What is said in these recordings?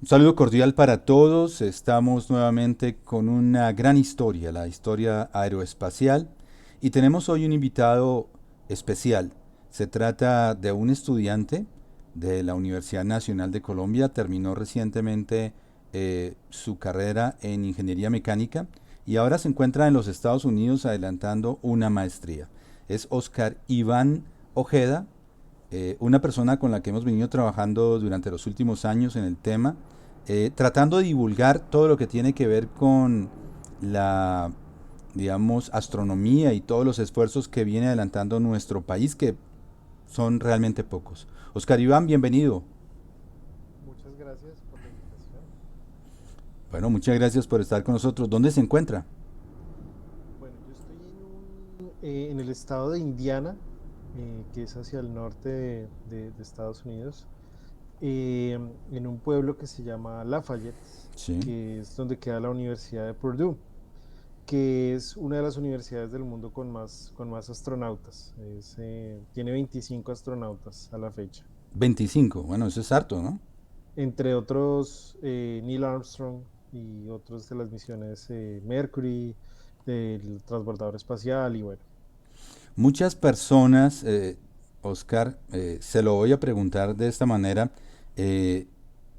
Un saludo cordial para todos. Estamos nuevamente con una gran historia, la historia aeroespacial, y tenemos hoy un invitado especial. Se trata de un estudiante de la Universidad Nacional de Colombia, terminó recientemente su carrera en ingeniería mecánica y ahora se encuentra en los Estados Unidos adelantando una maestría. Es Oscar Iván Ojeda, una persona con la que hemos venido trabajando durante los últimos años en el tema, tratando de divulgar todo lo que tiene que ver con la, digamos, astronomía y todos los esfuerzos que viene adelantando nuestro país, que son realmente pocos. Oscar Iván, bienvenido. Muchas gracias por la invitación. Bueno, muchas gracias por estar con nosotros. ¿Dónde se encuentra? Bueno, yo estoy en el estado de Indiana, que es hacia el norte de Estados Unidos, en un pueblo que se llama Lafayette, Sí. que es donde queda la Universidad de Purdue, que es una de las universidades del mundo con más astronautas. Tiene 25 astronautas a la fecha. 25. Bueno, eso es harto, ¿no? Entre otros, Neil Armstrong y otros de las misiones Mercury, del transbordador espacial y bueno. Muchas personas, Oscar, se lo voy a preguntar de esta manera, eh,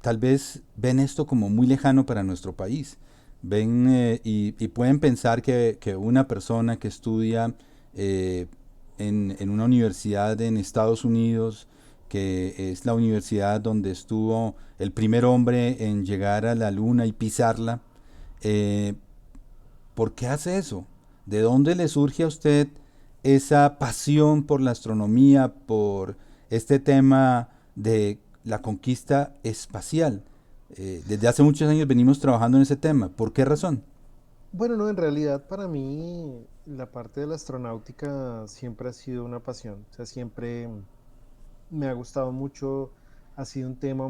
tal vez ven esto como muy lejano para nuestro país. Ven y pueden pensar que una persona que estudia eh, en una universidad en Estados Unidos, que es la universidad donde estuvo el primer hombre en llegar a la luna y pisarla, eh, ¿por qué hace eso? ¿De dónde le surge a usted esa pasión por la astronomía, por este tema de la conquista espacial? Desde hace muchos años venimos trabajando en ese tema. ¿Por qué razón? Bueno, no, en realidad para mí la parte de la astronáutica siempre ha sido una pasión, o sea, siempre me ha gustado mucho, ha sido un tema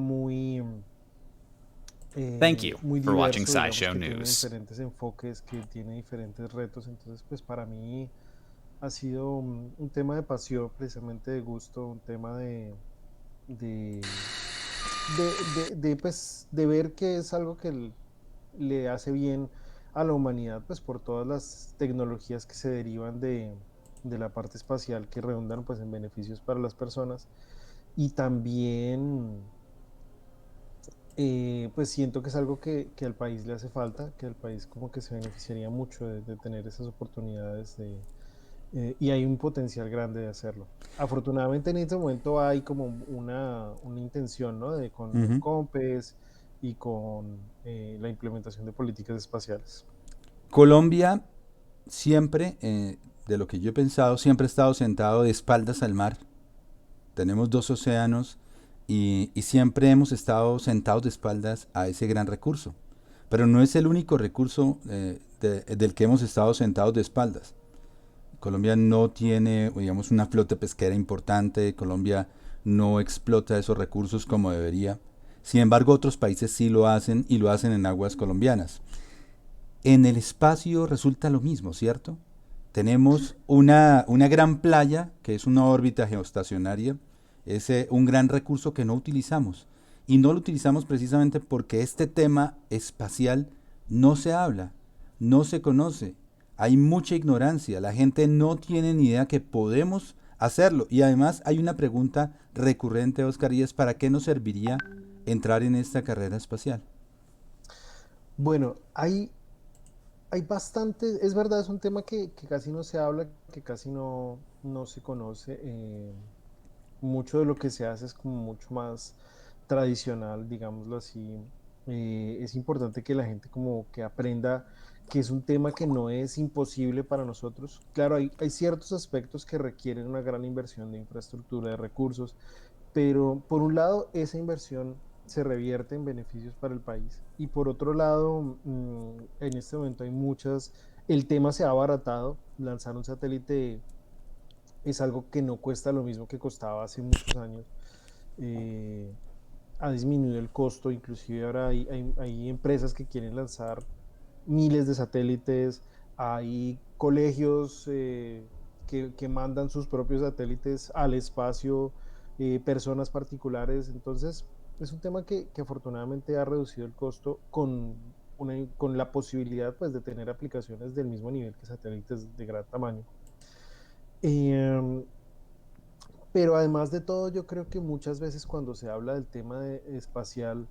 Thank you muy for watching diverso, digamos SciShow que tiene News. diferentes enfoques, que tiene diferentes retos, entonces pues para mí ha sido un tema de pasión, precisamente de gusto, un tema de, pues, de ver que es algo que le hace bien a la humanidad, pues por todas las tecnologías que se derivan de la parte espacial que redundan pues en beneficios para las personas y también pues siento que es algo que al país le hace falta, que al país como que se beneficiaría mucho de tener esas oportunidades y hay un potencial grande de hacerlo. Afortunadamente en este momento hay como una intención, ¿no? Con el Ujú. COMPES y con la implementación de políticas espaciales. Colombia siempre, de lo que yo he pensado, siempre ha estado sentado de espaldas al mar. Tenemos dos océanos y siempre hemos estado sentados de espaldas a ese gran recurso. Pero no es el único recurso del que hemos estado sentados de espaldas. Colombia no tiene, digamos, una flota pesquera importante. Colombia no explota esos recursos como debería. Sin embargo, otros países sí lo hacen y lo hacen en aguas colombianas. En el espacio resulta lo mismo, ¿cierto? Tenemos una gran playa, que es una órbita geoestacionaria, es un gran recurso que no utilizamos. Y no lo utilizamos precisamente porque este tema espacial no se habla, no se conoce, hay mucha ignorancia, la gente no tiene ni idea que podemos hacerlo. Y además hay una pregunta recurrente, Oscar, y es ¿para qué nos serviría entrar en esta carrera espacial? Bueno, hay bastante, es verdad, es un tema que casi no se habla, que casi no se conoce. Mucho de lo que se hace es como mucho más tradicional, digámoslo así. Es importante que la gente como que aprenda que es un tema que no es imposible para nosotros. Claro, hay ciertos aspectos que requieren una gran inversión de infraestructura, de recursos, pero por un lado esa inversión se revierte en beneficios para el país y por otro lado, en este momento hay el tema se ha abaratado, lanzar un satélite es algo que no cuesta lo mismo que costaba hace muchos años. Eh, Ha disminuido el costo, inclusive ahora hay empresas que quieren lanzar miles de satélites, hay colegios que mandan sus propios satélites al espacio, personas particulares, entonces es un tema que afortunadamente ha reducido el costo con la posibilidad pues, de tener aplicaciones del mismo nivel que satélites de gran tamaño. Eh, pero además de todo, yo creo que muchas veces cuando se habla del tema espacial,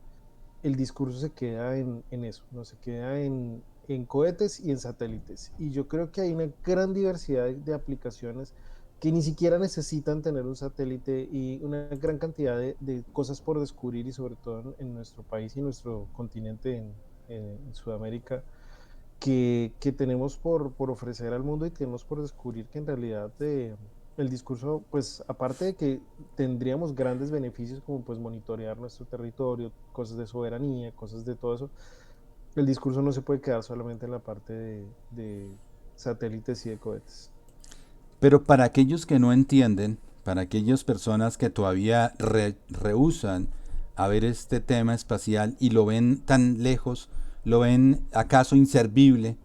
el discurso se queda en eso, no se queda en cohetes y en satélites. Y yo creo que hay una gran diversidad de aplicaciones que ni siquiera necesitan tener un satélite y una gran cantidad de cosas por descubrir y sobre todo en nuestro país y nuestro continente en Sudamérica que tenemos por ofrecer al mundo y tenemos por descubrir que en realidad el discurso, pues aparte de que tendríamos grandes beneficios como pues monitorear nuestro territorio, cosas de soberanía, cosas de todo eso, el discurso no se puede quedar solamente en la parte de satélites y de cohetes. Pero para aquellos que no entienden, para aquellas personas que todavía rehúsan a ver este tema espacial y lo ven tan lejos, lo ven acaso inservible,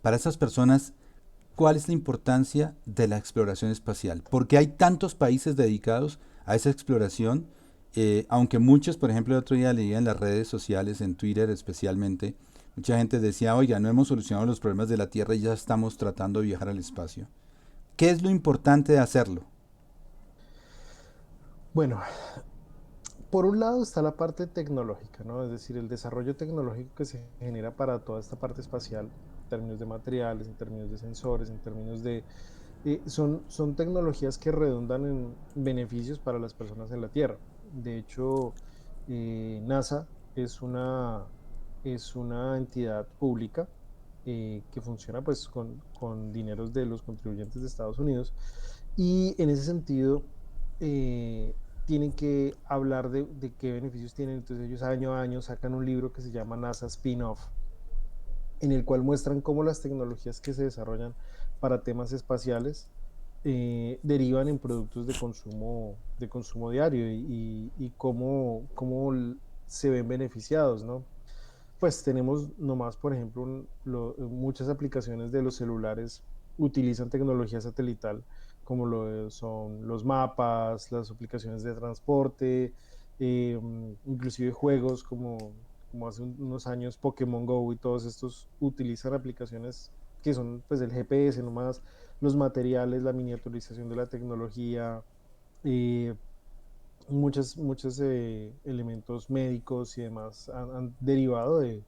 para esas personas, ¿cuál es la importancia de la exploración espacial? Porque hay tantos países dedicados a esa exploración, aunque muchos, por ejemplo, el otro día leía en las redes sociales, en Twitter especialmente, mucha gente decía, oiga, no hemos solucionado los problemas de la Tierra y ya estamos tratando de viajar al espacio. ¿Qué es lo importante de hacerlo? Bueno, por un lado está la parte tecnológica, ¿no? Es decir, el desarrollo tecnológico que se genera para toda esta parte espacial, en términos de materiales, en términos de sensores, en términos de son tecnologías que redundan en beneficios para las personas en la Tierra. De hecho, NASA es una entidad pública que funciona pues con dineros de los contribuyentes de Estados Unidos y en ese sentido tienen que hablar de qué beneficios tienen. Entonces ellos año a año sacan un libro que se llama NASA Spin-off, en el cual muestran cómo las tecnologías que se desarrollan para temas espaciales derivan en productos de consumo diario y cómo se ven beneficiados, ¿no? Pues tenemos nomás, por ejemplo, muchas aplicaciones de los celulares utilizan tecnología satelital, como son los mapas, las aplicaciones de transporte, inclusive juegos como hace unos años Pokémon Go y todos estos utilizan aplicaciones que son pues el GPS nomás, los materiales, la miniaturización de la tecnología, eh, muchos elementos médicos y demás han derivado de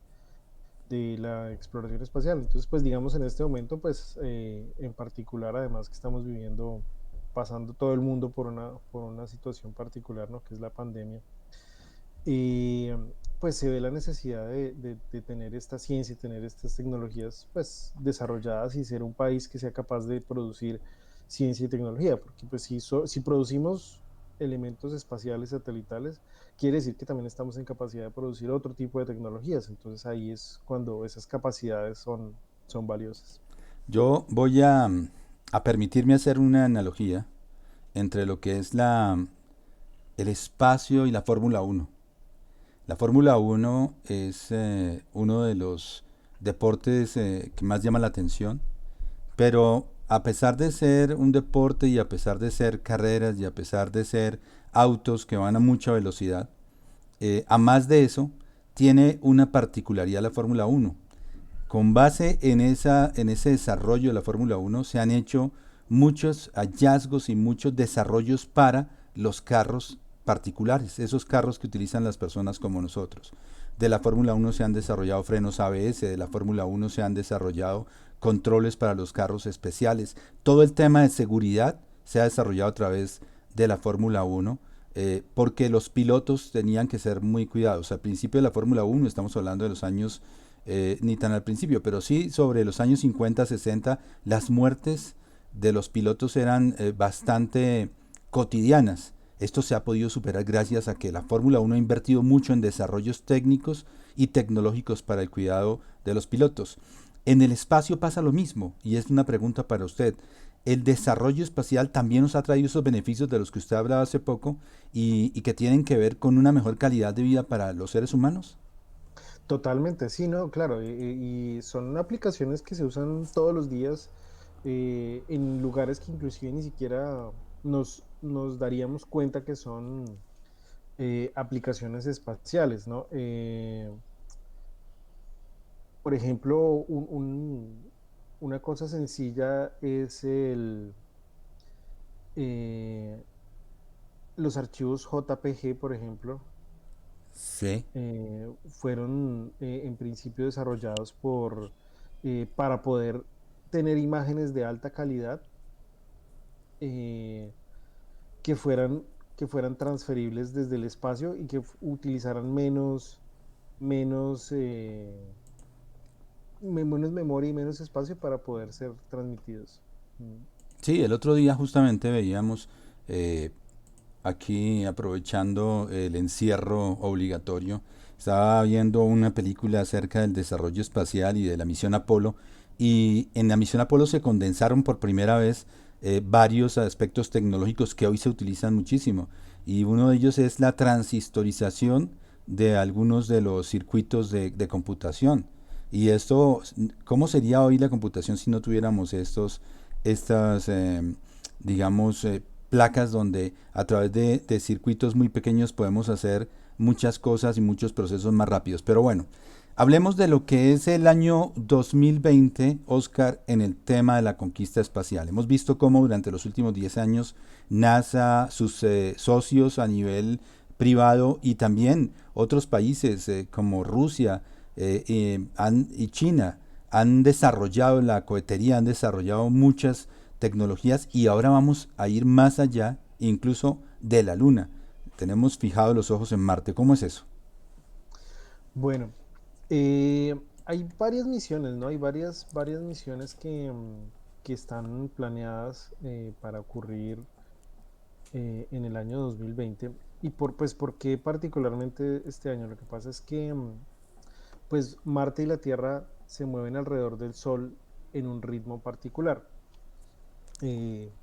la exploración espacial. Entonces, pues digamos en este momento, pues en particular, además que estamos viviendo, pasando todo el mundo por una situación particular, ¿no? Que es la pandemia. Y pues se ve la necesidad de tener esta ciencia y tener estas tecnologías pues desarrolladas y ser un país que sea capaz de producir ciencia y tecnología, porque pues si producimos elementos espaciales satelitales, quiere decir que también estamos en capacidad de producir otro tipo de tecnologías, entonces ahí es cuando esas capacidades son valiosas. Yo voy a permitirme hacer una analogía entre lo que es el espacio y la Fórmula Uno. La Fórmula Uno es uno de los deportes que más llama la atención, pero a pesar de ser un deporte y a pesar de ser carreras y a pesar de ser autos que van a mucha velocidad, a más de eso, tiene una particularidad la Fórmula Uno. Con base en ese desarrollo de la Fórmula Uno se han hecho muchos hallazgos y muchos desarrollos para los carros particulares, esos carros que utilizan las personas como nosotros. De la Fórmula Uno se han desarrollado frenos ABS, de la Fórmula Uno se han desarrollado controles para los carros especiales. Todo el tema de seguridad se ha desarrollado a través de la Fórmula Uno, porque los pilotos tenían que ser muy cuidados. Al principio de la Fórmula Uno, estamos hablando de los años, ni tan al principio, pero sí sobre los años 50, 60, las muertes de los pilotos eran bastante cotidianas. Esto se ha podido superar gracias a que la Fórmula Uno ha invertido mucho en desarrollos técnicos y tecnológicos para el cuidado de los pilotos. En el espacio pasa lo mismo, y es una pregunta para usted. El desarrollo espacial también nos ha traído esos beneficios de los que usted hablaba hace poco y que tienen que ver con una mejor calidad de vida para los seres humanos. Totalmente, sí, no, claro, y son aplicaciones que se usan todos los días en lugares que inclusive ni siquiera nos daríamos cuenta que son aplicaciones espaciales, ¿no? Por ejemplo, una cosa sencilla es eh, los archivos JPG, por ejemplo, Sí. fueron en principio desarrollados para poder tener imágenes de alta calidad eh, que fueran, que fueran transferibles desde el espacio y que utilizaran menos, menos memoria y menos espacio para poder ser transmitidos. Mm. Sí, el otro día justamente veíamos eh, aquí aprovechando el encierro obligatorio, estaba viendo una película acerca del desarrollo espacial y de la misión Apolo, y en la misión Apolo se condensaron por primera vez varios aspectos tecnológicos que hoy se utilizan muchísimo, y uno de ellos es la transistorización de algunos de los circuitos de computación. Y esto, ¿cómo sería hoy la computación si no tuviéramos estas, digamos, placas donde a través de circuitos muy pequeños podemos hacer muchas cosas y muchos procesos más rápidos? Pero bueno, hablemos de lo que es el año 2020, Oscar, en el tema de la conquista espacial. Hemos visto cómo durante los últimos 10 años NASA, sus socios a nivel privado y también otros países como Rusia y China han desarrollado la cohetería, han desarrollado muchas tecnologías y ahora vamos a ir más allá, incluso de la Luna. Tenemos fijados los ojos en Marte. ¿Cómo es eso? Bueno, hay varias misiones, ¿no? Hay varias misiones que están planeadas para ocurrir en el año 2020. ¿Y pues, por qué particularmente este año? Lo que pasa es que pues Marte y la Tierra se mueven alrededor del Sol en un ritmo particular.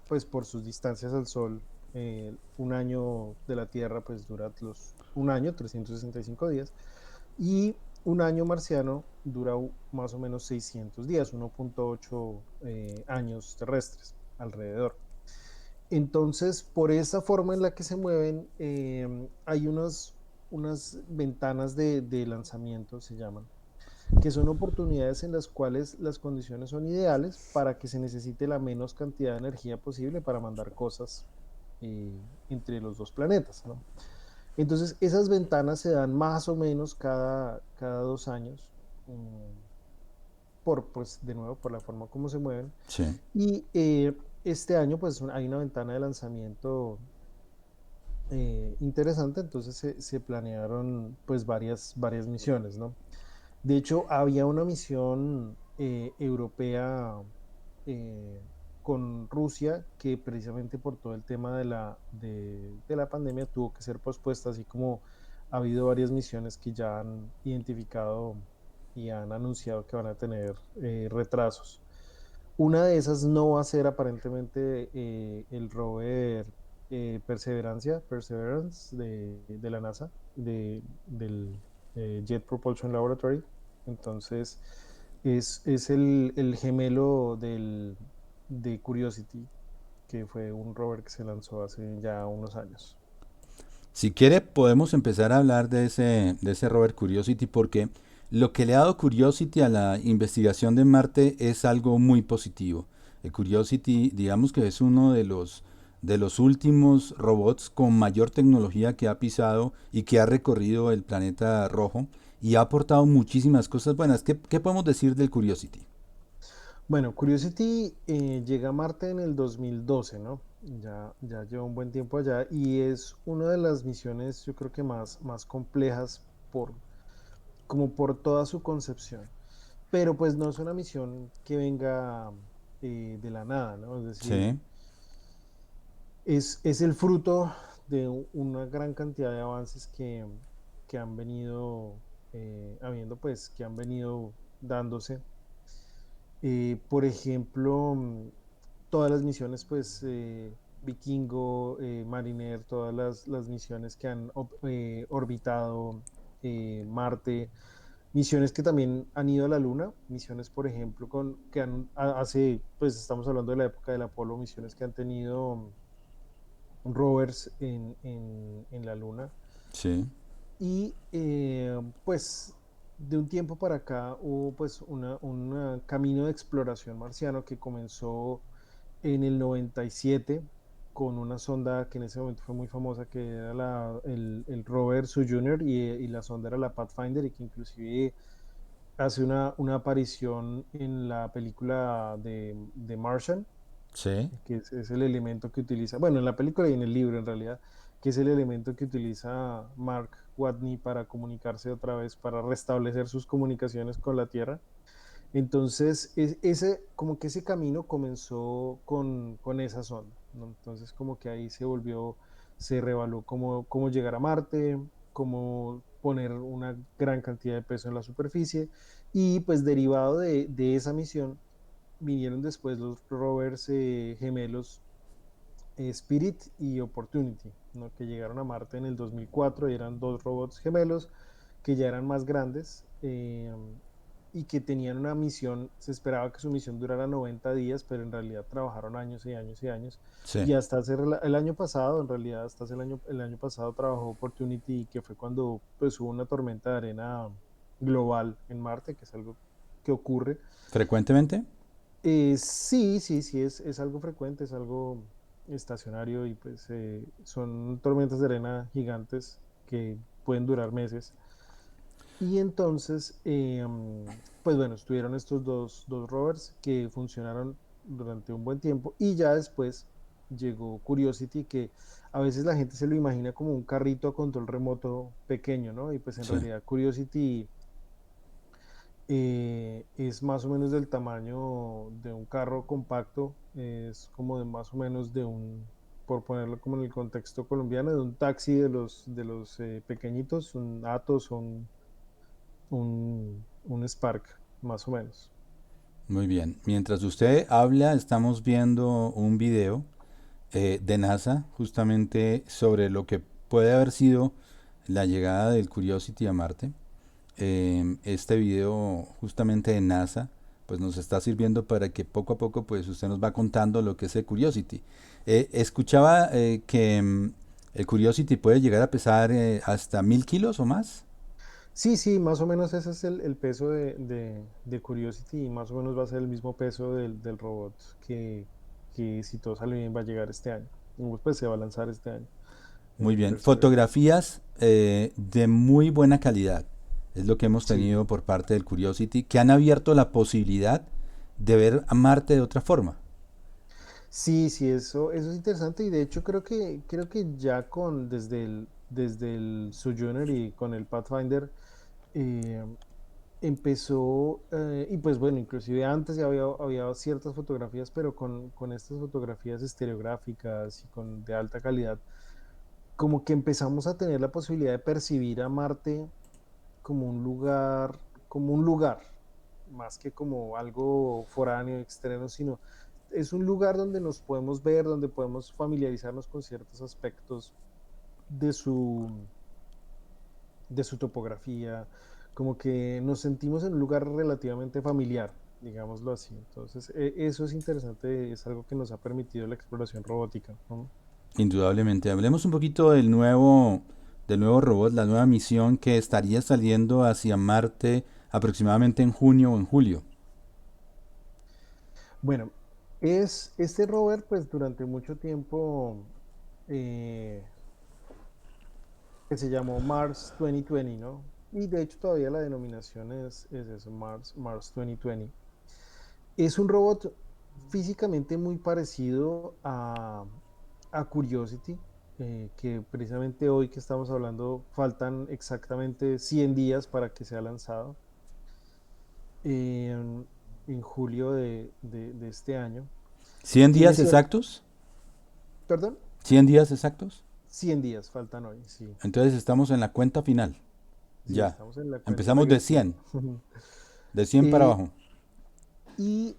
Pues por sus distancias al Sol, un año de la Tierra pues dura un año, 365 días, y un año marciano dura más o menos 600 días, 1.8 años terrestres alrededor. Entonces, por esa forma en la que se mueven, hay unas ventanas de lanzamiento, se llaman, que son oportunidades en las cuales las condiciones son ideales para que se necesite la menos cantidad de energía posible para mandar cosas entre los dos planetas, ¿no? Entonces, esas ventanas se dan más o menos cada 2 años, pues, de nuevo, por la forma como se mueven. Sí. Y este año, pues, hay una ventana de lanzamiento interesante, entonces se planearon, pues, varias misiones, ¿no? De hecho, había una misión europea eh, con Rusia que precisamente por todo el tema de la pandemia tuvo que ser pospuesta, así como ha habido varias misiones que ya han identificado y han anunciado que van a tener retrasos. Una de esas no va a ser aparentemente el rover Perseverance de la NASA, del Jet Propulsion Laboratory. Entonces, es el gemelo de Curiosity, que fue un rover que se lanzó hace ya unos años. Si quiere, podemos empezar a hablar de ese rover Curiosity porque lo que le ha dado Curiosity a la investigación de Marte es algo muy positivo. El Curiosity, digamos que es uno de los últimos robots con mayor tecnología que ha pisado y que ha recorrido el planeta rojo y ha aportado muchísimas cosas buenas. ¿Qué podemos decir del Curiosity? Bueno, Curiosity llega a Marte en el 2012, ¿no? Ya lleva un buen tiempo allá y es una de las misiones, yo creo que más complejas como por toda su concepción. Pero pues no es una misión que venga de la nada, ¿no? Es decir, Sí. es el fruto de una gran cantidad de avances que han venido habiendo, pues, que han venido dándose. Por ejemplo, todas las misiones, pues, Vikingo, Mariner, todas las misiones que han orbitado Marte, misiones que también han ido a la Luna, misiones, por ejemplo, pues estamos hablando de la época del Apolo, misiones que han tenido rovers en la Luna. Sí, Y pues de un tiempo para acá hubo pues un camino de exploración marciano que comenzó en el 97 con una sonda que en ese momento fue muy famosa, que era el rover Sojourner y la sonda era la Pathfinder y que inclusive hace una aparición en la película de Martian, sí. que es el elemento que utiliza, bueno, en la película y en el libro en realidad, que es el elemento que utiliza Mark Watney para comunicarse otra vez, para restablecer sus comunicaciones con la Tierra. Entonces, como que ese camino comenzó con esa sonda, ¿no? Entonces, como que ahí se reevaluó cómo llegar a Marte, cómo poner una gran cantidad de peso en la superficie, y pues derivado de esa misión vinieron después los rovers gemelos Spirit y Opportunity, ¿no? Que llegaron a Marte en el 2004 y eran dos robots gemelos que ya eran más grandes y que tenían una misión, se esperaba que su misión durara 90 días, pero en realidad trabajaron años y años y años. Sí. Y hasta el año pasado, en realidad, hasta el año pasado trabajó Opportunity, que fue cuando pues, hubo una tormenta de arena global en Marte, que es algo que ocurre. ¿Frecuentemente? Sí, sí, sí, es algo frecuente, es algo estacionario y pues son tormentas de arena gigantes que pueden durar meses. Y entonces, pues bueno, estuvieron estos dos rovers que funcionaron durante un buen tiempo y ya después llegó Curiosity, que a veces la gente se lo imagina como un carrito a control remoto pequeño, ¿no? Y pues en Sí. realidad Curiosity es más o menos del tamaño de un carro compacto, es como de más o menos por ponerlo como en el contexto colombiano, de un taxi de los pequeñitos, un Atos o un Spark, más o menos. Muy bien. Mientras usted habla, estamos viendo un video de NASA justamente sobre lo que puede haber sido la llegada del Curiosity a Marte. Este video justamente de NASA pues nos está sirviendo para que poco a poco pues usted nos va contando lo que es el Curiosity. Escuchaba que el Curiosity puede llegar a pesar hasta 1000 kilos o más. Sí, sí, más o menos ese es el peso de Curiosity y más o menos va a ser el mismo peso del robot que si todo sale bien va a llegar este año. Pues se va a lanzar este año, en Muy el bien. tercer. Fotografías de muy buena calidad. Es lo que hemos Sí, tenido por parte del Curiosity, que han abierto la posibilidad de ver a Marte de otra forma. sí, sí, eso es interesante y de hecho creo que ya desde el Sojourner y con el Pathfinder eh, empezó, y pues bueno, inclusive antes ya había ciertas fotografías, pero con estas fotografías estereográficas y de alta calidad, como que empezamos a tener la posibilidad de percibir a Marte como un lugar, más que como algo foráneo, externo, sino es un lugar donde nos podemos ver, donde podemos familiarizarnos con ciertos aspectos de su, de su topografía, como que nos sentimos en un lugar relativamente familiar, digámoslo así. Entonces, eso es interesante, es algo que nos ha permitido la exploración robótica, ¿no? Indudablemente. Hablemos un poquito del nuevo robot, la nueva misión que estaría saliendo hacia Marte aproximadamente en junio o en julio. Bueno, este rover, pues durante mucho tiempo eh, que se llamó Mars 2020, ¿no? Y de hecho todavía la denominación es eso, Mars 2020. Es un robot físicamente muy parecido a Curiosity, que precisamente hoy que estamos hablando faltan exactamente 100 días para que sea lanzado en julio de este año. ¿100 Tiene días cierto, exactos? perdón, ¿100 días exactos? 100 días faltan hoy, sí. Entonces estamos en la cuenta final. Sí, Ya. estamos en la cuenta Empezamos de regresiva. 100. De 100 para Eh, abajo. y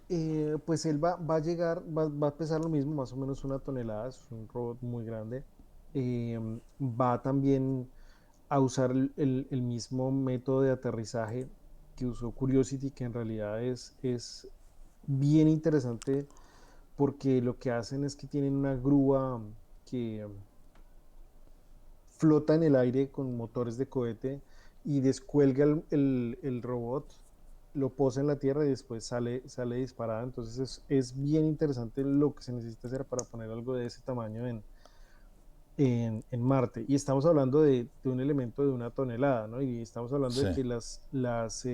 pues él va a llegar, va a pesar lo mismo, más o menos 1 tonelada, es un robot muy grande. Va también a usar el mismo método de aterrizaje que usó Curiosity, que en realidad es bien interesante porque lo que hacen es que tienen una grúa que flota en el aire con motores de cohete y descuelga el robot, lo posa en la Tierra y después sale disparada. Entonces es bien interesante lo que se necesita hacer para poner algo de ese tamaño en Marte. Y estamos hablando de un elemento de 1 tonelada, ¿no? Y estamos hablando de Sí. que las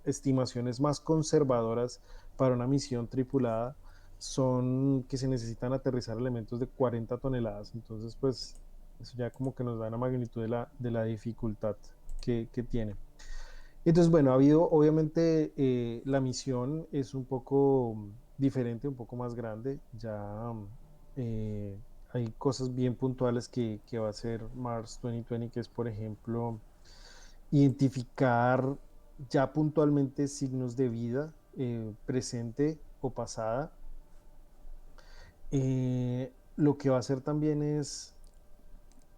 estimaciones más conservadoras para una misión tripulada son que se necesitan aterrizar elementos de 40 toneladas. Entonces, pues, eso ya como que nos da una magnitud de la dificultad que tiene. Entonces, bueno, ha habido, obviamente, la misión es un poco diferente, un poco más grande. Ya eh, hay cosas bien puntuales que va a hacer Mars 2020, que es, por ejemplo, identificar ya puntualmente signos de vida presente o pasada. Lo que va a hacer también es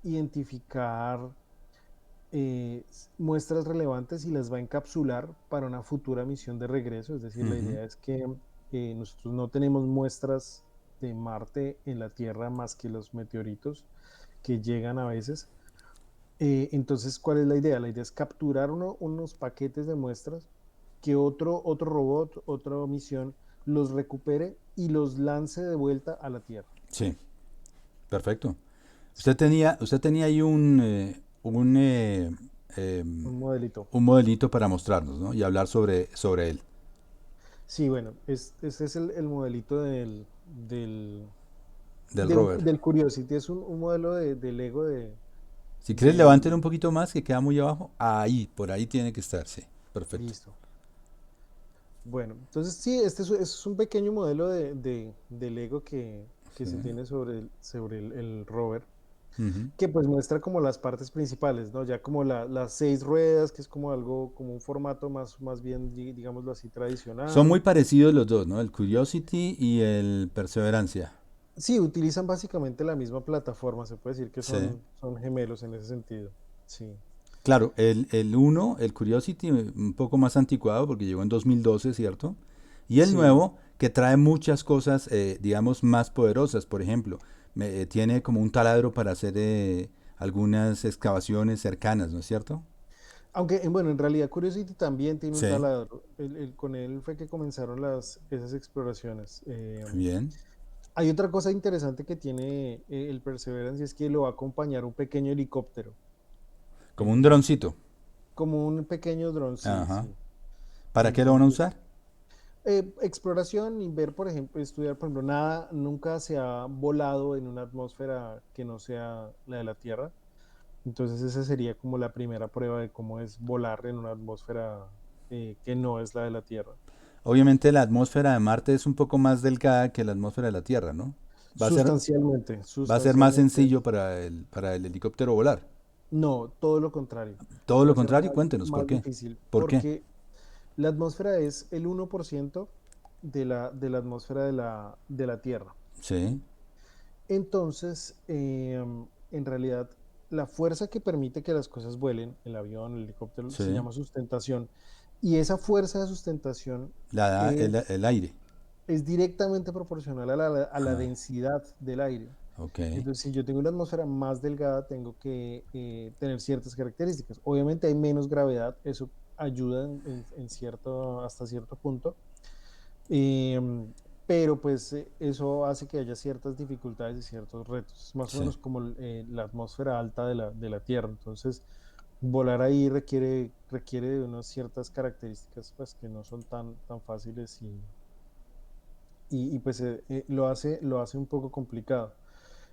identificar muestras relevantes y las va a encapsular para una futura misión de regreso. Es decir, la Ujú. idea es que nosotros no tenemos muestras de Marte en la Tierra más que los meteoritos que llegan a veces. Entonces, ¿cuál es la idea? La idea es capturar unos paquetes de muestras que otro robot, otra misión los recupere y los lance de vuelta a la Tierra. Sí, perfecto. Sí, Usted tenía ahí un modelito. un modelito para mostrarnos, ¿no? Y hablar sobre él, Sí, bueno, ese es el modelito del, del rover. del Curiosity. Es un modelo de Lego Si quieres, levántelo del... un poquito más, que queda muy abajo. Ahí, por ahí tiene que estar, sí. Perfecto. Listo. Bueno, entonces sí, es un pequeño modelo de Lego que Sí. se tiene sobre el rover, Ujú. que pues muestra como las partes principales, ¿no? Ya como las 6 ruedas, que es como algo, como un formato más bien, digámoslo así, Son muy tradicional. parecidos los dos, ¿no? El Curiosity y el Perseverancia. Sí, utilizan básicamente la misma plataforma, se puede decir que Sí. son gemelos en ese sentido. Sí, Claro, el uno, el Curiosity, un poco más anticuado porque llegó en 2012, ¿cierto? Y el sí. nuevo, que trae muchas cosas, digamos, más poderosas. Por ejemplo, tiene como un taladro para hacer algunas excavaciones cercanas, ¿no es cierto? Aunque, bueno, en realidad Curiosity también tiene un Sí, taladro. Con él fue que comenzaron esas exploraciones. bien. Hay otra cosa interesante que tiene el Perseverance y es que lo va a acompañar un pequeño helicóptero. Como un droncito. Como un pequeño dron, sí, Ajá. sí. ¿Para qué lo van a Entonces, usar? exploración y ver, por ejemplo, estudiar, por ejemplo, nada, nunca se ha volado en una atmósfera que no sea la de la Tierra. Entonces, esa sería como la primera prueba de cómo es volar en una atmósfera que no es la de la Tierra. Obviamente la atmósfera de Marte es un poco más delgada que la atmósfera de la Tierra, ¿no? Va a ser, Sustancialmente, va a ser más sustancialmente. sencillo para el helicóptero volar. No, todo lo contrario. Todo Va lo a ser contrario, cuéntenos, ¿por más qué? difícil ¿Por qué? porque la atmósfera es el 1% de la atmósfera de la Tierra. Sí, ¿Sí? Entonces, en realidad, la fuerza que permite que las cosas vuelen, el avión, el helicóptero, se sí. llama sustentación. Y esa fuerza de sustentación La da es, el aire. es directamente proporcional a la densidad del aire. Ok. Entonces, si yo tengo una atmósfera más delgada, tengo que tener ciertas características. Obviamente hay menos gravedad, eso ayuda hasta cierto punto, em, pero pues eso hace que haya ciertas dificultades y ciertos retos. Es más o Sí. menos como la atmósfera alta de la Tierra. Entonces, volar ahí requiere de unas ciertas características pues, que no son tan fáciles y, pues lo hace un poco complicado.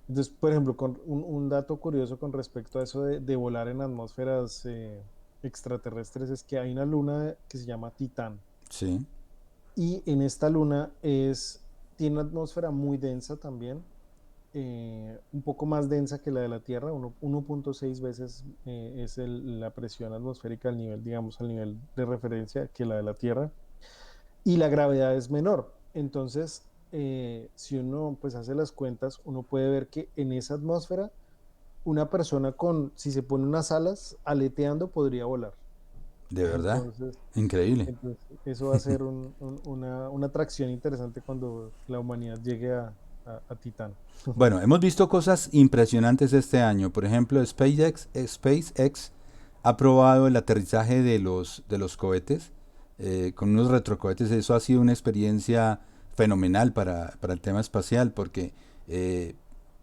Entonces, por ejemplo, con un dato curioso con respecto a eso de volar en atmósferas extraterrestres es que hay una luna que se llama Titán Sí. y en esta luna tiene una atmósfera muy densa también, un poco más densa que la de la Tierra, 1.6 veces es la presión atmosférica al nivel, digamos, al nivel de referencia que la de la Tierra y la gravedad es menor. Entonces, si uno pues hace las cuentas, uno puede ver que en esa atmósfera una persona si se pone unas alas, aleteando, podría volar. De verdad. Entonces, Increíble. entonces eso va a ser una atracción interesante cuando la humanidad llegue a Titán. Bueno, hemos visto cosas impresionantes este año. Por ejemplo, SpaceX ha probado el aterrizaje de los cohetes con unos retrocohetes. Eso ha sido una experiencia fenomenal para el tema espacial porque eh,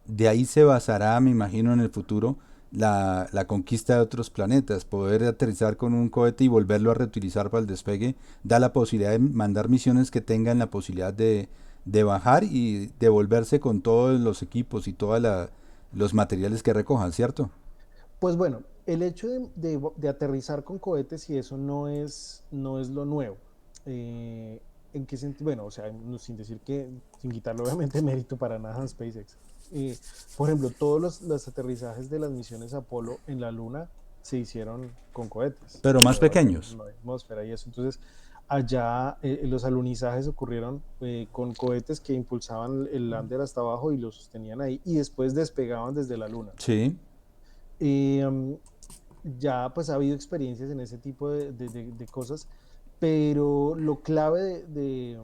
de ahí se basará, me imagino, en el futuro la conquista de otros planetas. Poder aterrizar con un cohete y volverlo a reutilizar para el despegue da la posibilidad de mandar misiones que tengan la posibilidad de bajar y devolverse con todos los equipos y todos los materiales que recojan, ¿cierto? Pues bueno, el hecho de aterrizar con cohetes y eso no es lo nuevo. ¿En qué sentido? Bueno, o sea, sin decir que, sin quitarle obviamente mérito para nada a SpaceX. Eh, por ejemplo, todos los aterrizajes de las misiones Apolo en la Luna se hicieron con cohetes, Pero más alrededor de pequeños. no hay atmósfera y eso. Entonces, allá los alunizajes ocurrieron con cohetes que impulsaban el lander hasta abajo y lo sostenían ahí y después despegaban desde la Luna. Sí. Eh, um, ya pues ha habido experiencias en ese tipo de cosas, pero lo clave de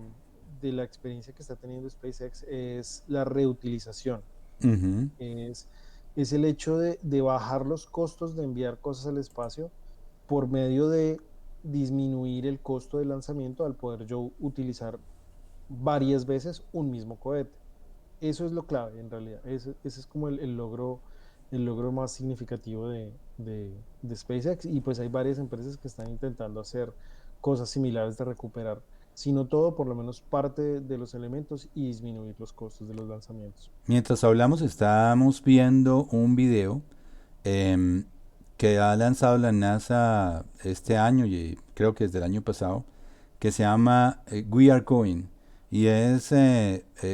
la experiencia que está teniendo SpaceX es la reutilización, Ujú. es, es el hecho de bajar los costos de enviar cosas al espacio por medio de disminuir el costo de lanzamiento al poder yo utilizar varias veces un mismo cohete. Eso es lo clave, en realidad. Ese es como el logro más significativo de SpaceX. Y pues hay varias empresas que están intentando hacer cosas similares de recuperar, si no todo, por lo menos parte de los elementos y disminuir los costos de los lanzamientos. Mientras hablamos, estábamos viendo un video em, que ha lanzado la NASA este año y creo que desde el año pasado, que se llama We Are Going. Y es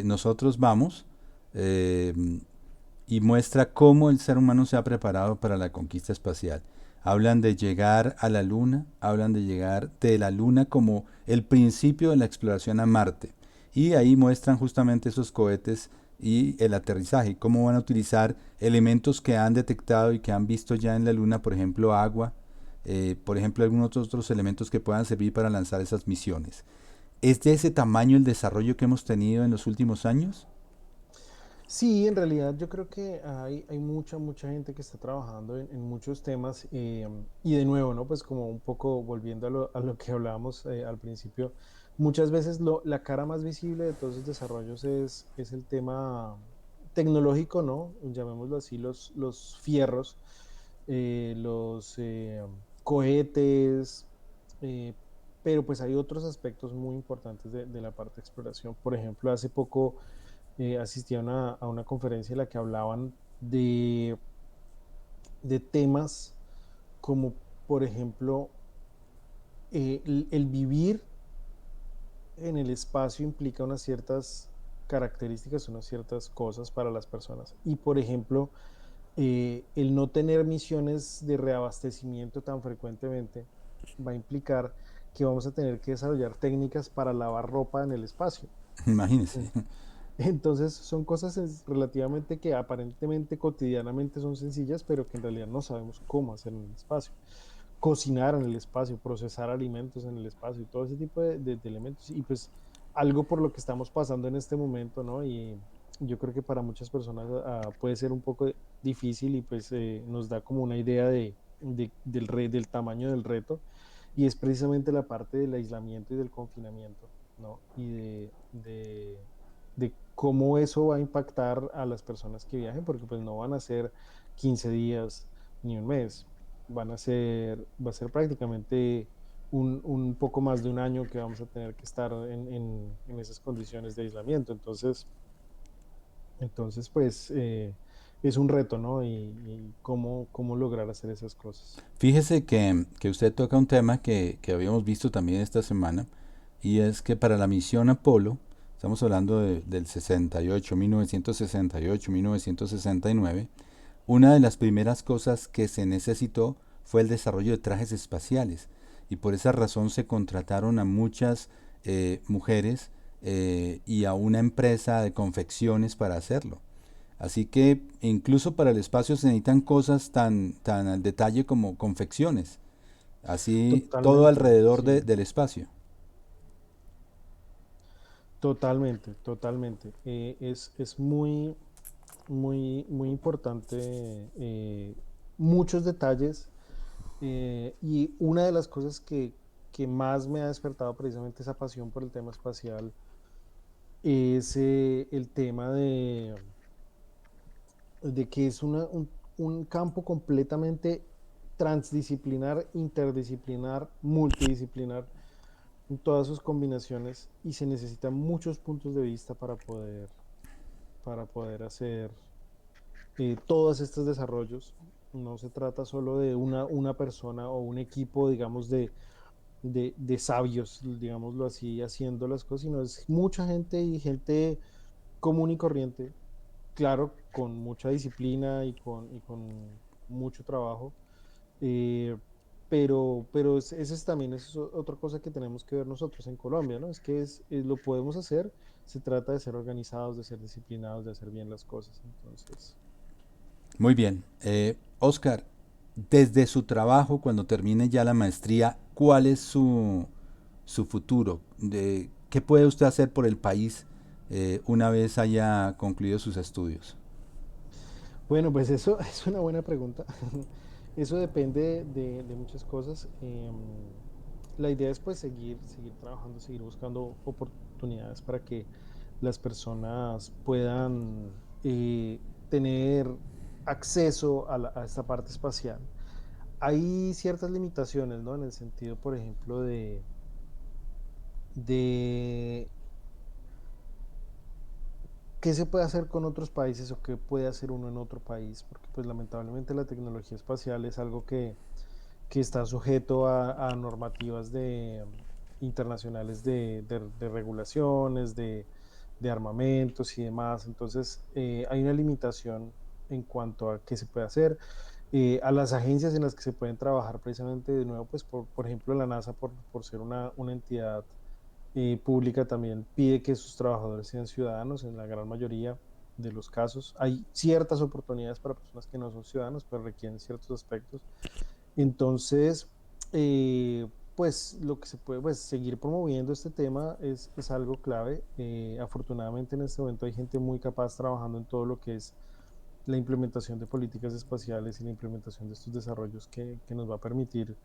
nosotros vamos y muestra cómo el ser humano se ha preparado para la conquista espacial. Hablan de llegar a la Luna, hablan de llegar de la Luna como el principio de la exploración a Marte. Y ahí muestran justamente esos cohetes y el aterrizaje, cómo van a utilizar elementos que han detectado y que han visto ya en la Luna, por ejemplo, agua, por ejemplo, algunos otros elementos que puedan servir para lanzar esas misiones. ¿Es de ese tamaño el desarrollo que hemos tenido en los últimos años? Sí, en realidad yo creo que hay mucha gente que está trabajando en muchos temas y de nuevo, ¿no? Pues como un poco volviendo a lo que hablábamos al principio, muchas veces la cara más visible de todos esos desarrollos es el tema tecnológico, ¿no? Llamémoslo así, los fierros, los cohetes, eh, pero pues hay otros aspectos muy importantes de la parte de exploración. Por ejemplo, hace poco asistí a una conferencia en la que hablaban de temas como, por ejemplo, el vivir en el espacio implica unas ciertas características, unas ciertas cosas para las personas. Y, por ejemplo, el no tener misiones de reabastecimiento tan frecuentemente va a implicar que vamos a tener que desarrollar técnicas para lavar ropa en el espacio. Imagínense. Entonces son cosas relativamente que aparentemente cotidianamente son sencillas, pero que en realidad no sabemos cómo hacer en el espacio. Cocinar en el espacio, procesar alimentos en el espacio y todo ese tipo de elementos. Y pues algo por lo que estamos pasando en este momento, ¿no? Y yo creo que para muchas personas puede ser un poco difícil y pues nos da como una idea del tamaño del reto. Y es precisamente la parte del aislamiento y del confinamiento, ¿no? Y de cómo eso va a impactar a las personas que viajen, porque pues no van a ser 15 días ni un mes, va a ser prácticamente un poco más de un año que vamos a tener que estar en esas condiciones de aislamiento. Entonces pues es un reto, ¿no? Y cómo lograr hacer esas cosas. Fíjese que usted toca un tema que habíamos visto también esta semana, y es que para la misión Apolo, estamos hablando del 68, 1968, 1969, una de las primeras cosas que se necesitó fue el desarrollo de trajes espaciales, y por esa razón se contrataron a muchas mujeres y a una empresa de confecciones para hacerlo. Así que incluso para el espacio se necesitan cosas tan al detalle como confecciones. Así todo Totalmente, alrededor sí. del espacio. Totalmente, totalmente. Es muy, muy importante, muchos detalles, y una de las cosas que más me ha despertado precisamente esa pasión por el tema espacial es el tema de que es un campo completamente transdisciplinar, interdisciplinar, multidisciplinar en todas sus combinaciones, y se necesitan muchos puntos de vista para poder hacer todos estos desarrollos. No se trata solo de una persona o un equipo, digamos, de sabios, digámoslo así, haciendo las cosas, sino es mucha gente y gente común y corriente, claro, con mucha disciplina y con mucho trabajo, eh, pero ese es también es otra cosa que tenemos que ver nosotros en Colombia, ¿no? Es que lo podemos hacer, se trata de ser organizados, de ser disciplinados, de hacer bien las cosas. Entonces, Muy bien. Oscar, desde su trabajo, cuando termine ya la maestría, ¿cuál es su futuro? ¿Qué puede usted hacer por el país una vez haya concluido sus estudios? bueno, pues eso es una buena pregunta. Eso depende de muchas cosas. La idea es pues seguir trabajando, seguir buscando oportunidades para que las personas puedan tener acceso a esta parte espacial. Hay ciertas limitaciones, ¿no? En el sentido, por ejemplo, de qué se puede hacer con otros países o qué puede hacer uno en otro país, porque pues lamentablemente la tecnología espacial es algo que está sujeto a normativas internacionales de regulaciones, de armamentos y demás. Entonces, hay una limitación en cuanto a qué se puede hacer. A las agencias en las que se pueden trabajar precisamente de nuevo, pues por ejemplo la NASA, por ser una entidad pública, también pide que sus trabajadores sean ciudadanos en la gran mayoría de los casos. Hay ciertas oportunidades para personas que no son ciudadanos, pero requieren ciertos aspectos. Entonces, pues lo que se puede, pues seguir promoviendo este tema es algo clave. Afortunadamente en este momento hay gente muy capaz trabajando en todo lo que es la implementación de políticas espaciales y la implementación de estos desarrollos que nos va a permitir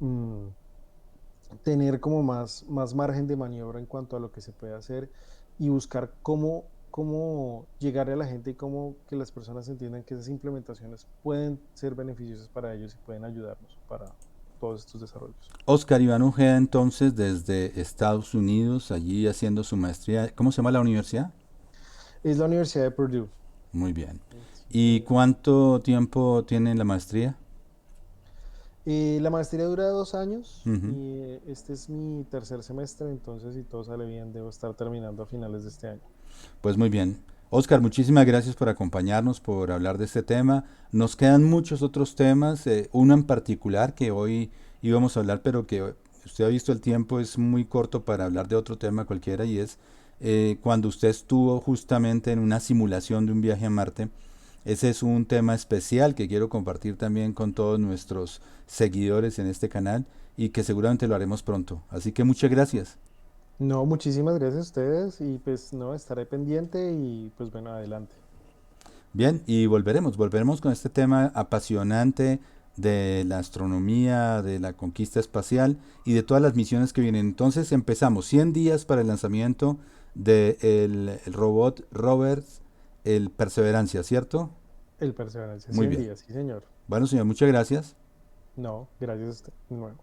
mm, tener como más margen de maniobra en cuanto a lo que se puede hacer y buscar cómo llegar a la gente y cómo que las personas entiendan que esas implementaciones pueden ser beneficiosas para ellos y pueden ayudarnos para todos estos desarrollos. Oscar Iván Ojeda, entonces, desde Estados Unidos, allí haciendo su maestría. ¿Cómo se llama la universidad? Es la Universidad de Purdue. Muy bien. Sí, ¿Y señor. cuánto tiempo tiene la maestría? La maestría dura 2 años Ujú. y este es mi tercer semestre, entonces si todo sale bien debo estar terminando a finales de este año. Pues muy bien. Oscar, muchísimas gracias por acompañarnos, por hablar de este tema. Nos quedan muchos otros temas, uno en particular que hoy íbamos a hablar, pero que usted ha visto el tiempo es muy corto para hablar de otro tema cualquiera, y es cuando usted estuvo justamente en una simulación de un viaje a Marte. Ese es un tema especial que quiero compartir también con todos nuestros seguidores en este canal y que seguramente lo haremos pronto. Así que muchas gracias. No, muchísimas gracias a ustedes y pues no, estaré pendiente y pues bueno, adelante. Bien, y volveremos con este tema apasionante de la astronomía, de la conquista espacial y de todas las misiones que vienen. Entonces empezamos 100 días para el lanzamiento del el robot rover, el Perseverancia, ¿cierto? El Perseverancia, Muy 100 bien. días, sí señor. Bueno, señor, muchas gracias. No, gracias a usted. De nuevo.